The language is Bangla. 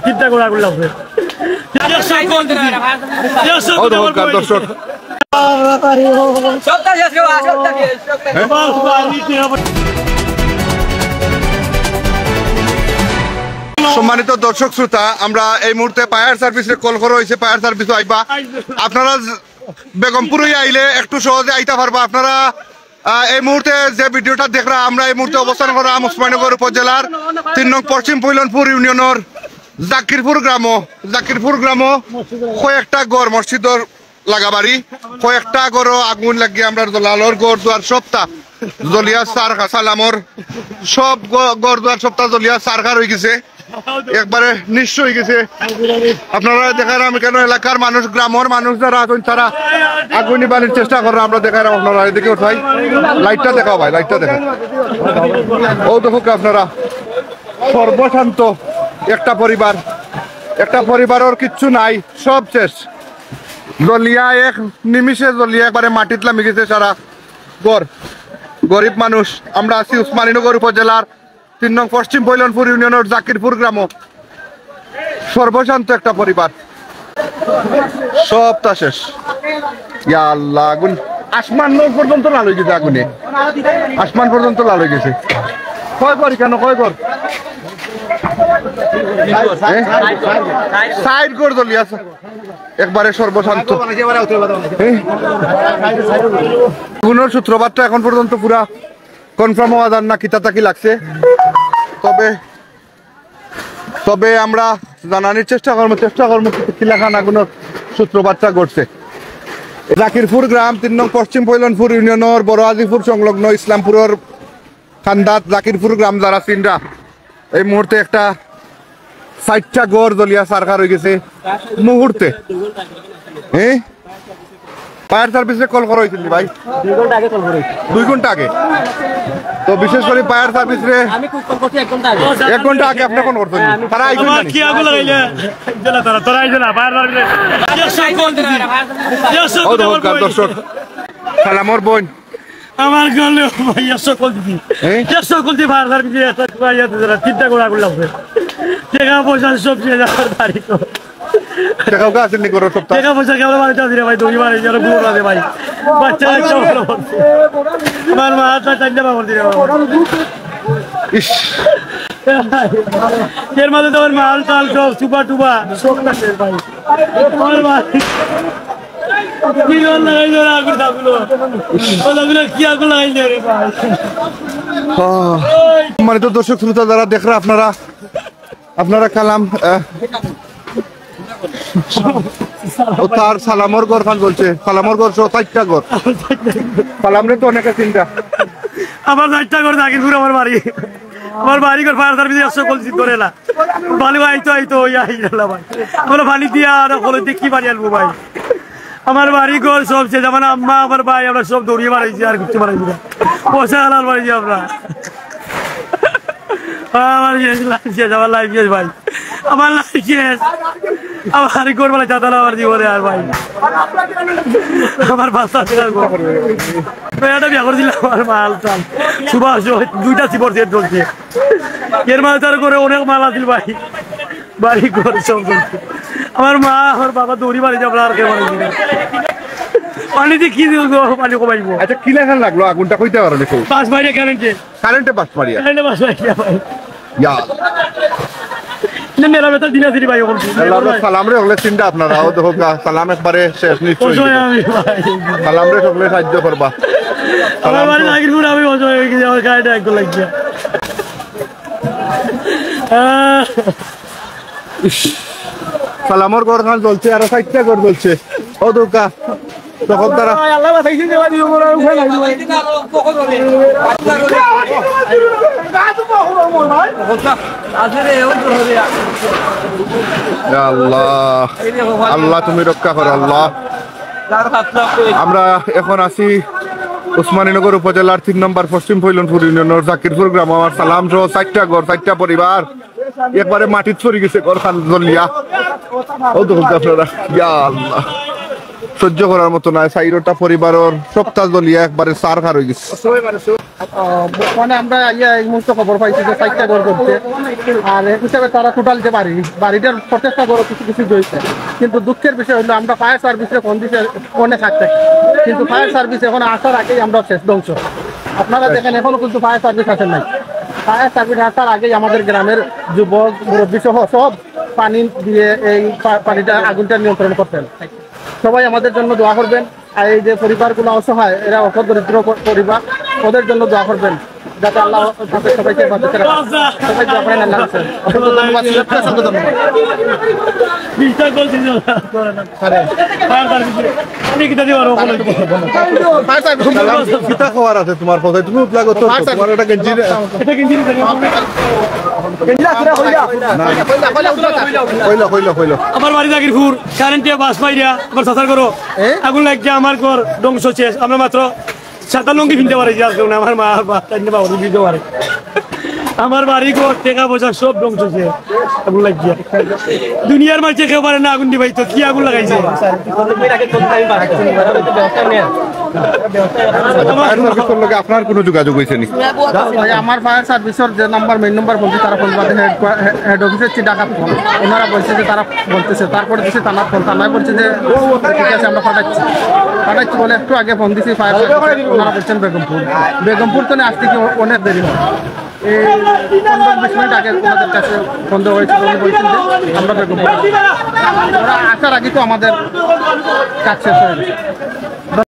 চিন্তা করে আগুন লাগবে দর্শক সম্মানিত দর্শক শ্রোতা, আমরা এই মুহূর্তে ফায়ার সার্ভিসে কল করা হয়েছে। ফায়ার সার্ভিস আইবা, আপনারা বেগমপুরে আইলে একটু সহজে আইতে পারবা। আপনারা এই মুহূর্তে যে ভিডিওটা দেখরা, আমরা এই মুহূর্তে অবস্থান করাম ওসমানীনগর উপজেলার 3 নং পশ্চিম পৈলনপুর ইউনিয়নের জাকিরপুর গ্রাম কয়েকটা গড় মসজিদর লাগাবাড়ি, কয়েকটা গড় আগুন লাগিয়ে আমরা লালর গড় দুয়ার সপ্তাহ জলিয়া সালামর সব গড় দুয়ার সপ্তাহ জলিয়া সারকার হয়ে গেছে, একবারে নিঃস্ব হয়ে গেছে। আপনারা দেখালাম কেন এলাকার মানুষ, গ্রামের মানুষ যারা আছেন তারা আগুন নিবানোর চেষ্টা করেন। আমরা দেখালাম, আপনারা এদিকে উঠাই, লাইটটা দেখাও ভাই, লাইটটা দেখা। ও দেখুক আপনারা, সর্বশান্ত একটা পরিবারের কিচ্ছু নাই, সব শেষ। জলিয়া এক নিমিষে জলিয়া একবারে মাটিত নামে গেছে সারা গড়। গরিব মানুষ। আমরা আছি ওসমানীনগর উপজেলার 3 নং পশ্চিম পৈলনপুর ইউনিয়নের জাকিরপুর গ্রাম। সর্বশান্ত একটা পরিবার, সবটা শেষ। ইয়া আল্লাহ, আগুন আসমান পর্যন্ত লাল হয়ে গেছে, আগুনে আসমান পর্যন্ত লাল হয়ে গেছে। কয় করি কেন, কয় কর সাইড করে জ্বলি আছে একবারে সর্বশান্ত। আগুনের সূত্রপাতটা এখন পর্যন্ত পুরা কনফার্ম হওয়া যান না কিতা তাকি লাগছে, তবে আমরা জানানোর চেষ্টা করবো কিলাখান আগুনের সূত্রপাতটা ঘটছে। জাকিরপুর গ্রাম 3 নং পশ্চিম পৈলনপুর ইউনিয়নের বড় আজিপুর সংলগ্ন ইসলামপুরের খান্দাত জাকিরপুর গ্রাম যারা চিনরা, এই মুহূর্তে একটা 60টা গড় জ্বলিয়া সারকার হয়ে গেছে মুহূর্তে। ফায়ার সার্ভিসে কল করা হয়েছিল ভাই 2 ঘন্টা আগে। তো বিশেষ করে ফায়ার সার্ভিস রে 1 ঘন্টা আগে আপনি কোন করতেন? তারা আইছেন না কি আগুন লাগাইলে তারা আইছেন না ফায়ার সার্ভিস। দর্শক সালামর বোন আমার গলে ভাইয়া সকল দিবি সকল দি ফায়ার সার্ভিসে চিন্তা করে আগুন লাগবে। টাকা পয়সা সব শেষ, আমার বাড়ি তো টাকাও আছে নি করো সপ্তাহ টাকা পয়সা কেমন বাড়িতে আছে রে ভাই, দড়ি বাড়ি যারা গুলো আছে ভাই, বাচ্চা একটা হলো আমার মা হাত চাইতে বাবা দিরে ইস এর মধ্যে তো মাল টাল সব সুপা টুবা সব আছে ভাই। আমার ভাই কি গল লাগাইলো আগুন দাগুলো ওগুলো কি আগুন লাগাইলো রে ভাই। মানে তো দর্শক শ্রোতা যারা দেখরা, আপনারা কালাম তার সালামর গড় খান বলছে, সালামর গড় 4টা গড়, সালামরে তো অনেকে চিন্তা। আমার 4টা গড় জাকিরপুর আমার বাড়ি করে ফায়ার সার্ভিস সকল চিন্তা করে না ভালো আইতো আইলা ভাই, আমরা পানি দিয়া আর হলে কি বাড়ি আনবো ভাই। আমার বাড়ি ঘর সব শেষ, আমার আম্মা আমার ভাই আমরা সব দৌড়িয়ে মারাইছি আর কিছু মারাইছি না, পয়সা হালাল মারাইছি আমরা। আমার শেষ, আমার লাইফ শেষ ভাই, আমার লাইফ শেষ। আমার ঘর বেলা চাতাল আমার জীবনে আর ভাই আমার বাচ্চা মেয়েটা বিয়া করেছিলাম, আমার মাল চাল সুভাষ 2টা সিপর সেট চলছে, এর মাল তার করে অনেক মাল আছিল ভাই, বাড়ি ঘর সব চলছে। আমার মা আমার বাবা দৌড়ি মারিছে, আমরা আর কে মারিছি না। পানি দিয়ে কি পানি কমাইবো? আচ্ছা কি লেখান লাগলো আগুনটা কইতে পারো দেখো? পাঁচ মারিয়া কারেন্টে পাঁচ মারিয়া ভাই। ইয়া মেলা বেতার দিন আসি ভাই, সালাম রে হলে চিন্তা আপনারা ও দেখো সালাম একবারে শেষ নিশ্চয়, সালাম রে সকলে সাহায্য করবা। আমার বাড়ি জাকিরপুর, আমি অসহায় হয়ে গেছি, আমার গাড়িটা একদম লাগছে। সালামর গড় খান চলছে, আরো 60টা গড় চলছে। ও দোকা তখন তারা আল্লাহ তুমি রক্ষা করো আল্লাহ। আমরা এখন আছি ওসমানীনগর উপজেলার 3 নম্বর পশ্চিম পৈলনপুর ইউনিয়নের জাকিরপুর গ্রাম। আমার সালাম সহ 4টা ঘর, 4টা পরিবার একবারে মাটির চড়ি গেছে ঘর খান জ্বলিয়া। ও দেখুন আপনারা, ইয়া আল্লাহ সহ্য করার মতো নয়। 4টা পরিবারের সপ্তাহ জ্বলিয়া একবারে সার খার হয়ে গেছে। মানে আমরা এই মুহূর্তে খবর পাইছি যে 4টা ঘর করছে, আর এই হিসাবে তারা টোটাল যে বাড়িটার প্রচেষ্টা ঘর কিছু কিছু হয়েছে। কিন্তু দুঃখের বিষয় হলো আমরা ফায়ার সার্ভিসে ফোন দিতে ফোনে থাকতে, কিন্তু ফায়ার সার্ভিস এখন আসার আগেই আমরা শেষ ধ্বংস। আপনারা দেখেন এখনো কিন্তু ফায়ার সার্ভিস আসেন নাই। ফায়ার সার্ভিস আসার আগেই আমাদের গ্রামের যুবক মুরব্বী সহ সব পানি দিয়ে এই পানিটা আগুনটা নিয়ন্ত্রণ করতেন। সবাই আমাদের জন্য দোয়া করবেন, আর এই যে পরিবারগুলো অসহায়, এরা অপদরিদ্র পরিবার, ওদের জন্য দোয়া করবেন যাতে আল্লাহ তাদের সবাইকে বাঁচাতে রাখেন। সবাই দোয়া করেন। আল্লাহ হাফেজ। অসংখ্য ধন্যবাদ। অসংখ্য ধন্যবাদ। কিতা খাবার আছে তোমার কথায়? তুমি উঠলা গো, তোমার একটা গেঞ্জি কইলো আমার বাড়ি জাগিরপুর কারেন্টে বাস মাইরা আমার চাচার করো আগুন লাগিয়ে আমার ঘর ধ্বংস শেষ। আমরা মাত্র সাদা লুঙ্গি কিনতে পারি, আমার মা বাবা দিতে পারে। আমার বাড়ি ঘর টাকা পয়সা সব ধ্বংস শেষ আগুন লাগিয়ে। দুনিয়ার মাঝে কেউ পারে না আগুন দিবাই, তো কি আগুন লাগাইছে? আপনার কোনো যোগাযোগ হয়েছে নি? আমার ফায়ার সার্ভিসের যে নাম্বার মেইন নাম্বার বলছে তারা ফোন বাদে হেড অফিসের ডাকা ফোন, ওনারা বলছে যে তারা বলতেছে, তারপরে দিচ্ছে থানার ফোন, থানায় বলছে যে ঠিক আছে আমরা পাঠাচ্ছি বলে একটু আগে ফোন দিচ্ছি ফায়ার সার্ভিস, ওনারা বলছেন বেগমপুর তো আসতে কি অনেক দেরি হয়। এই 15-20 মিনিট আগে ওনাদের কাছে ফোন দেওয়া হয়েছিল, উনি বলছেন যে আমরা বেগমপুর, ওরা আসার আগে তো আমাদের কাজ শেষ হয়ে গেছে।